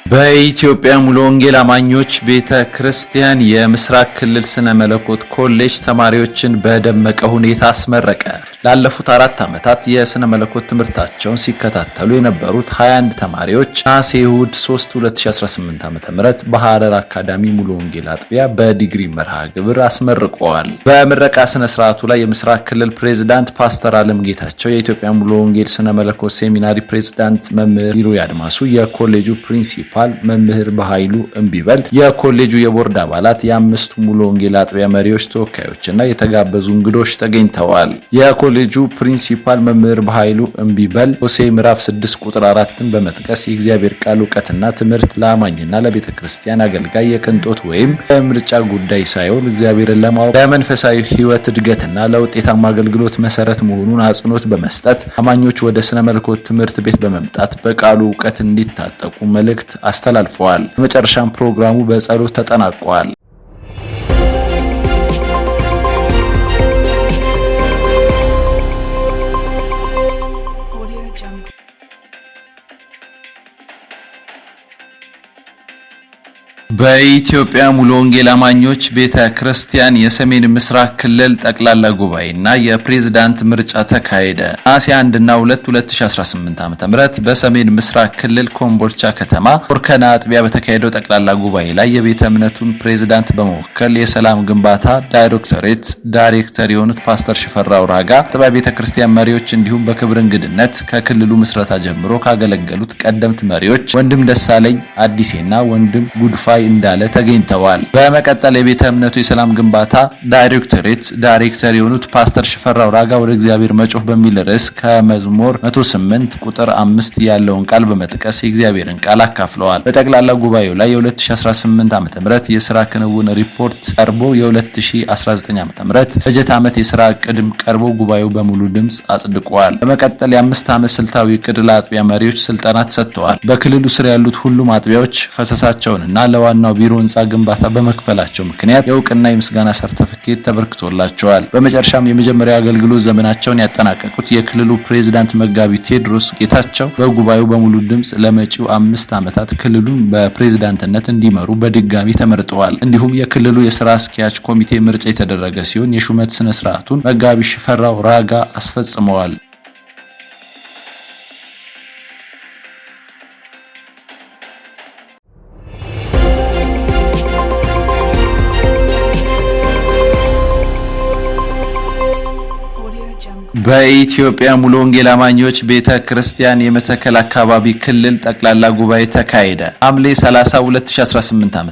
በኢትዮጵያ ሙሉ ወንጌል አማኞች ቤተ ክርስቲያን የምስራቅ ክልል ስነ መለኮት ኮሌጅ ተማሪዎችን በደመቀ ሁኔታ አስመረቀ። ላለፉት 4 ዓመታት የስነ መለኮት ትምህርታቸውን ሲከታተሉ የነበሩት 21 ተማሪዎች ነሐሴ እሁድ 3 2018 ዓ.ም በሐረር አካዳሚ ሙሉ ወንጌል አጥቢያ በዲግሪ መርሃ ግብር አስመርቀዋል። በምረቃ ስነ ስርዓቱ ላይ የምስራቅ ክልል ፕሬዝዳንት ፓስተር አለም ጌታቸው፣ የኢትዮጵያ ሙሉ ወንጌል ስነ መለኮት ሴሚናሪ ፕሬዝዳንት መምህር ሂሩይ አድማሱ፣ የኮሌጁ ፕሪንሲፓል መምህር በኃይሉ እምቢበል፣ የኮሌጁ የቦርድ አባላት፣ የአምስቱ ሙሉ ወንጌል አጥቢያ መሪዎች ተወካዮችና የተጋበዙ እንግዶች ተገኝተዋል። የኮሌጁ ፕሪንሲፓል መምህር በኃይሉ እምቢበል ሆሴዕ ምዕራፍ 6 ቁጥር 4ን በመጥቀስ የእግዚአብሔር ቃል ዕውቀትና ትምህርት ለአማኝና ለቤተ ክርስቲያን አገልጋይ የቅንጦት ወይም የምርጫ ጉዳይ ሳይሆን እግዚአብሔርን ለማወቅ ለመንፈሳዊ ሕይወት እድገትና ለውጤታማ አገልግሎት መሰረት መሆኑን አጽንኦት በመስጠት አማኞች ወደ ስነ መለኮት ትምህርት ቤት በመምጣት በቃሉ ዕውቀት እንዲታጠቁ መልእክት አስተላልፈዋል። በመጨረሻም ፕሮግራሙ በጸሎት ተጠናቋል። በኢትዮጵያ ሙሉ ወንጌል አማኞች ቤተ ክርስቲያን የሰሜን ምስራቅ ክልል ጠቅላላ ጉባኤና የፕሬዝዳንት ምርጫ ተካሄደ። ነሐሴ 1 እና 2 2018 ዓ.ም በሰሜን ምስራቅ ክልል ኮምቦልቻ ከተማ ኦርከና አጥቢያ በተካሄደው ጠቅላላ ጉባኤ ላይ የቤተ እምነቱን ፕሬዝዳንት በመወከል የሰላም ግንባታ ዳይሬክቶሬት ዳይሬክተር የሆኑት ፓስተር ሽፈራው ራጋ፣ አጥቢያ ቤተ ክርስቲያን መሪዎች እንዲሁም በክብር እንግድነት ከክልሉ ምስረታ ጀምሮ ካገለገሉት ቀደምት መሪዎች ወንድም ደሳለኝ አዲሴና ወንድም ጉድፋይ እንዳለ ተገኝተዋል። በመቀጠል የቤተ እምነቱ የሰላም ግንባታ ዳይሬክቶሬት ዳይሬክተር የሆኑት ፓስተር ሽፈራው ራጋ ወደ እግዚአብሔር መጮህ በሚል ርዕስ ከመዝሙር 108 ቁጥር 5 ያለውን ቃል በመጥቀስ የእግዚአብሔርን ቃል አካፍለዋል። በጠቅላላ ጉባኤው ላይ የ2018 ዓ.ም የሥራ ክንውን ሪፖርት ቀርቦ የ2019 ዓ.ም በጀት ዓመት የሥራ ዕቅድም ቀርቦ ጉባኤው በሙሉ ድምጽ አጽድቋል። በመቀጠል የ5 ዓመት ስልታዊ ዕቅድ ለአጥቢያ መሪዎች ስልጠና ተሰጥተዋል። በክልሉ ስር ያሉት ሁሉም አጥቢያዎች ፈሰሳቸውንና ለዋናው ቢሮ ህንጻ ግንባታ በመክፈላቸው ምክንያት የእውቅና የምስጋና ሰርተፊኬት ተበርክቶላቸዋል። በመጨረሻም የመጀመሪያ አገልግሎት ዘመናቸውን ያጠናቀቁት የክልሉ ፕሬዝዳንት መጋቢ ቴዎድሮስ ጌታቸው በጉባኤው በሙሉ ድምጽ ለመጪው 5 ዓመታት ክልሉን በፕሬዝዳንትነት እንዲመሩ በድጋሚ ተመርጠዋል። እንዲሁም የክልሉ የሥራ አስኪያጅ ኮሚቴ ምርጫ የተደረገ ሲሆን የሹመት ስነ ስርዓቱን መጋቢ ሽፈራው ራጋ አስፈጽመዋል። በኢትዮጵያ ሙሉ ወንጌል አማኞች ቤተ ክርስቲያን የመተከል አካባቢ ክልል ጠቅላላ ጉባኤ ተካሄደ። ሐምሌ 30 2018 ዓ.ም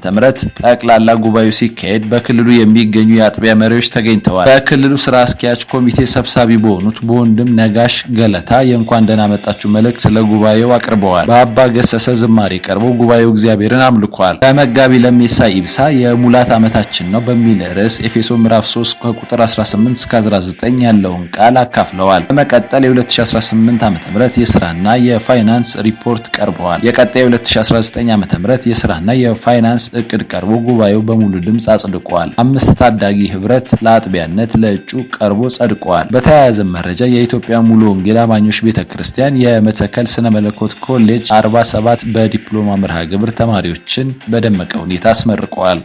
ጠቅላላ ጉባኤው ሲካሄድ በክልሉ የሚገኙ የአጥቢያ መሪዎች ተገኝተዋል። በክልሉ ስራ አስኪያጅ ኮሚቴ ሰብሳቢ በሆኑት በወንድም ነጋሽ ገለታ የእንኳን ደህና መጣችሁ መልእክት ለጉባኤው አቅርበዋል። በአባ ገሰሰ ዝማሬ ቀርቦ ጉባኤው እግዚአብሔርን አምልኳል። በመጋቢ ለሜሳ ኢብሳ የሙላት ዓመታችን ነው በሚል ርዕስ ኤፌሶን ምዕራፍ 3 ከቁጥር 18 እስከ 19 ያለውን ቃል አካፍለዋል። በመቀጠል የ2018 ዓ.ም የሥራና የፋይናንስ ሪፖርት ቀርበዋል። የቀጣዩ 2019 ዓ.ም የሥራና የፋይናንስ እቅድ ቀርቦ ጉባኤው በሙሉ ድምጽ አጽድቋል። 5 ታዳጊ ህብረት ለአጥቢያነት ለእጩ ቀርቦ ጸድቋል። በተያያዘ መረጃ የኢትዮጵያ ሙሉ ወንጌል አማኞች ቤተክርስቲያን የመተከል ስነ መለኮት ኮሌጅ 47 በዲፕሎማ መርሃ ግብር ተማሪዎችን በደመቀ ሁኔታ አስመርቀዋል።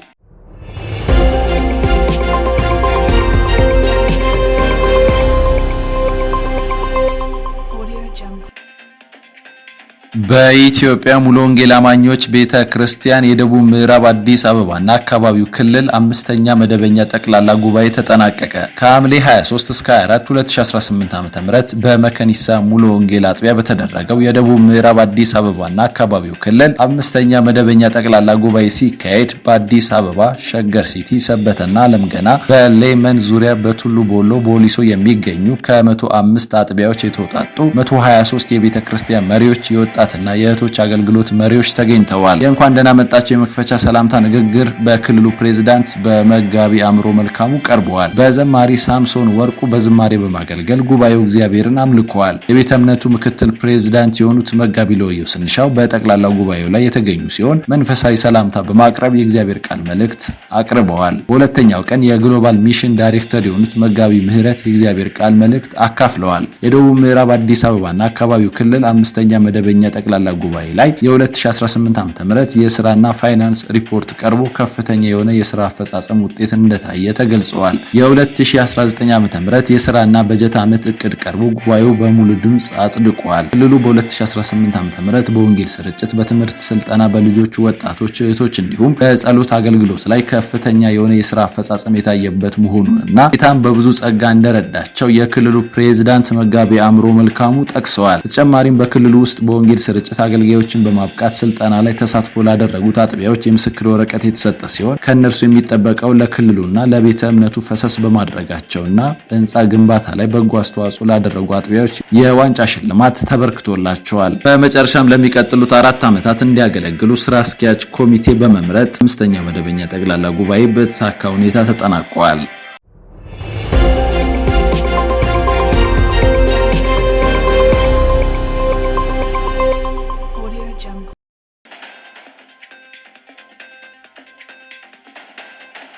በኢትዮጵያ ሙሉ ወንጌል አማኞች ቤተ ክርስቲያን የደቡብ ምዕራብ አዲስ አበባና አካባቢው ክልል 5ኛ መደበኛ ጠቅላላ ጉባኤ ተጠናቀቀ። ከሐምሌ 23 እስከ 24 2018 ዓ.ም በመከኒሳ ሙሉ ወንጌል አጥቢያ በተደረገው የደቡብ ምዕራብ አዲስ አበባና አካባቢው ክልል 5ኛ መደበኛ ጠቅላላ ጉባኤ ሲካሄድ በአዲስ አበባ ሸገር ሲቲ፣ ሰበተና አለምገና፣ በሌመን ዙሪያ፣ በቱሉ ቦሎ፣ ቦሊሶ የሚገኙ ከ105 አጥቢያዎች የተውጣጡ 123 የቤተ ክርስቲያን መሪዎች የወጣ የወጣትና የእህቶች አገልግሎት መሪዎች ተገኝተዋል። የእንኳን ደህና መጣችሁ የመክፈቻ ሰላምታ ንግግር በክልሉ ፕሬዝዳንት በመጋቢ አምሮ መልካሙ ቀርበዋል። በዘማሪ ሳምሶን ወርቁ በዝማሬ በማገልገል ጉባኤው እግዚአብሔርን አምልከዋል። የቤተ እምነቱ ምክትል ፕሬዝዳንት የሆኑት መጋቢ ለወየው ስንሻው በጠቅላላው ጉባኤው ላይ የተገኙ ሲሆን መንፈሳዊ ሰላምታ በማቅረብ የእግዚአብሔር ቃል መልእክት አቅርበዋል። በሁለተኛው ቀን የግሎባል ሚሽን ዳይሬክተር የሆኑት መጋቢ ምህረት የእግዚአብሔር ቃል መልእክት አካፍለዋል። የደቡብ ምዕራብ አዲስ አበባና አካባቢው ክልል 5ኛ መደበኛ ጠቅላላ ጉባኤ ላይ የ2018 ዓ.ም የስራና ፋይናንስ ሪፖርት ቀርቦ ከፍተኛ የሆነ የስራ አፈጻጸም ውጤት እንደታየ ተገልጿል። የ2019 ዓ.ም የስራና በጀት ዓመት እቅድ ቀርቦ ጉባኤው በሙሉ ድምጽ አጽድቋል። ክልሉ በ2018 ዓ.ም በወንጌል ስርጭት፣ በትምህርት ስልጠና፣ በልጆች ወጣቶች፣ እህቶች እንዲሁም በጸሎት አገልግሎት ላይ ከፍተኛ የሆነ የስራ አፈጻጸም የታየበት መሆኑንና ጌታም በብዙ ጸጋ እንደረዳቸው የክልሉ ፕሬዝዳንት መጋቢ አእምሮ መልካሙ ጠቅሰዋል። በተጨማሪም በክልሉ ውስጥ በወንጌል ስርጭት አገልጋዮችን በማብቃት ስልጠና ላይ ተሳትፎ ላደረጉት አጥቢያዎች የምስክር ወረቀት የተሰጠ ሲሆን ከእነርሱ የሚጠበቀው ለክልሉና ለቤተ እምነቱ ፈሰስ በማድረጋቸውና በህንፃ ግንባታ ላይ በጎ አስተዋጽኦ ላደረጉ አጥቢያዎች የዋንጫ ሽልማት ተበርክቶላቸዋል። በመጨረሻም ለሚቀጥሉት 4 ዓመታት እንዲያገለግሉ ስራ አስኪያጅ ኮሚቴ በመምረጥ 5ኛው መደበኛ ጠቅላላ ጉባኤ በተሳካ ሁኔታ ተጠናቋል።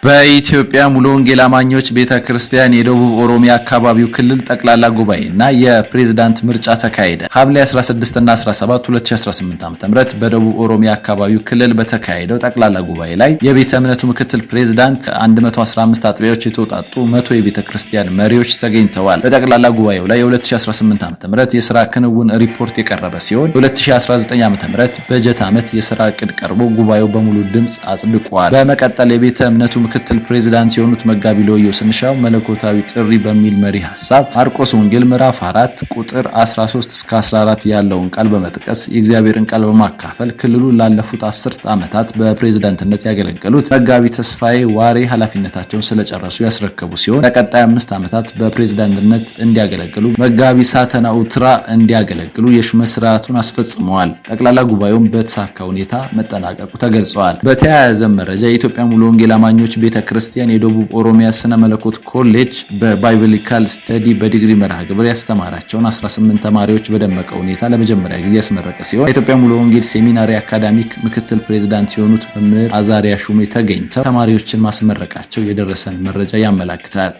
በኢትዮጵያ ሙሉ ወንጌል አማኞች ቤተክርስቲያን የደቡብ ኦሮሚያ አካባቢው ክልል ጠቅላላ ጉባኤና የፕሬዝዳንት ምርጫ ተካሄደ። ሐምሌ 16 እና 17 2018 ዓ.ም በደቡብ ኦሮሚያ አካባቢው ክልል በተካሄደው ጠቅላላ ጉባኤ ላይ የቤተ እምነቱ ምክትል ፕሬዝዳንት 115 አጥቢያዎች የተውጣጡ 100 የቤተክርስቲያን መሪዎች ተገኝተዋል። በጠቅላላ ጉባኤው ላይ የ2018 ዓ.ም የሥራ ክንውን ሪፖርት የቀረበ ሲሆን የ2019 ዓ.ም በጀት ዓመት የሥራ ዕቅድ ቀርቦ ጉባኤው በሙሉ ድምጽ አጽድቋል። በመቀጠል የቤተ እምነቱ ምክትል ፕሬዝዳንት የሆኑት መጋቢ ሎዮ ስንሻው መለኮታዊ ጥሪ በሚል መሪ ሐሳብ ማርቆስ ወንጌል ምዕራፍ 4 ቁጥር 13 እስከ 14 ያለውን ቃል በመጥቀስ የእግዚአብሔርን ቃል በማካፈል ክልሉ ላለፉት 10 ዓመታት በፕሬዝዳንትነት ያገለገሉት መጋቢ ተስፋዬ ዋሬ ኃላፊነታቸውን ስለጨረሱ ያስረከቡ ሲሆን ለቀጣይ 5 ዓመታት በፕሬዝዳንትነት እንዲያገለግሉ መጋቢ ሳተና ኡትራ እንዲያገለግሉ የሹመት ስርዓቱን አስፈጽመዋል። ጠቅላላ ጉባኤውን በተሳካ ሁኔታ መጠናቀቁ ተገልጿል። በተያያዘ መረጃ የኢትዮጵያ ሙሉ ወንጌል አማኞች ቤተክርስቲያን የደቡብ ኦሮሚያ ስነ መለኮት ኮሌጅ በባይብሊካል ስተዲ በዲግሪ መርሃ ግብር ያስተማራቸውን 18 ተማሪዎች በደመቀ ሁኔታ ለመጀመሪያ ጊዜ ያስመረቀ ሲሆን የኢትዮጵያ ሙሉ ወንጌል ሴሚናሪ አካዳሚክ ምክትል ፕሬዝዳንት የሆኑት መምህር አዛሪያ ሹሜ ተገኝተው ተማሪዎችን ማስመረቃቸው የደረሰን መረጃ ያመለክታል።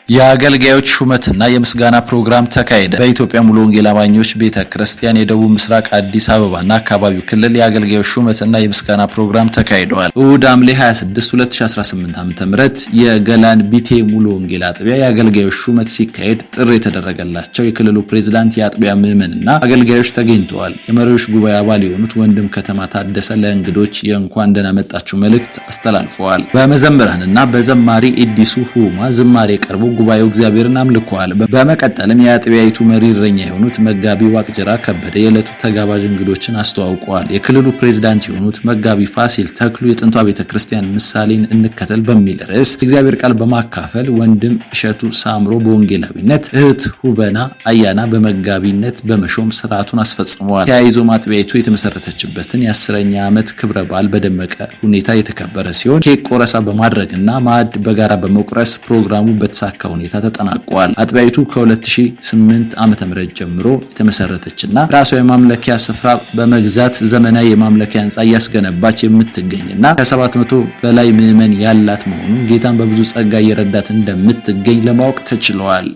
የአገልጋዮች ሹመትና የምስጋና ፕሮግራም ተካሄደ። በኢትዮጵያ ሙሉ ወንጌል አማኞች ቤተክርስቲያን የደቡብ ምስራቅ አዲስ አበባና አካባቢው ክልል የአገልጋዮች ሹመትና የምስጋና ፕሮግራም ተካሂደዋል። እሁድ ሐምሌ 26 2018 ዓ.ም የገላን ቢቴ ሙሉ ወንጌል አጥቢያ የአገልጋዮች ሹመት ሲካሄድ ጥሪ የተደረገላቸው የክልሉ ፕሬዝዳንት፣ የአጥቢያ ምዕመንና አገልጋዮች ተገኝተዋል። የመሪዎች ጉባኤ አባል የሆኑት ወንድም ከተማ ታደሰ ለእንግዶች የእንኳን ደህና መጣችሁ መልእክት አስተላልፈዋል። በመዘምራንና በዘማሪ ኢዲሱ ሁማ ዝማሬ ቀርቦ ጉባኤው እግዚአብሔርን አምልከዋል። በመቀጠልም የአጥቢያይቱ መሪ እረኛ የሆኑት መጋቢ ዋቅጅራ ከበደ የዕለቱ ተጋባዥ እንግዶችን አስተዋውቀዋል። የክልሉ ፕሬዝዳንት የሆኑት መጋቢ ፋሲል ተክሉ የጥንቷ ቤተክርስቲያን ምሳሌን እንከተል በሚል ርዕስ እግዚአብሔር ቃል በማካፈል ወንድም እሸቱ ሳምሮ በወንጌላዊነት፣ እህት ሁበና አያና በመጋቢነት በመሾም ስርዓቱን አስፈጽመዋል። ተያይዞም አጥቢያይቱ የተመሰረተችበትን የ10ኛ ዓመት ክብረ በዓል በደመቀ ሁኔታ የተከበረ ሲሆን ኬክ ቆረሳ በማድረግና ማዕድ በጋራ በመቁረስ ፕሮግራሙ በተሳካ ሁኔታ ተጠናቋል። አጥቢያይቱ ከ2008 ዓ.ም ጀምሮ የተመሰረተችና ራሷ የማምለኪያ ስፍራ በመግዛት ዘመናዊ የማምለኪያ ህንጻ እያስገነባች የምትገኝና ከ700 በላይ ምዕመን ያላት መሆኑን ጌታን በብዙ ጸጋ እየረዳት እንደምትገኝ ለማወቅ ተችሏል።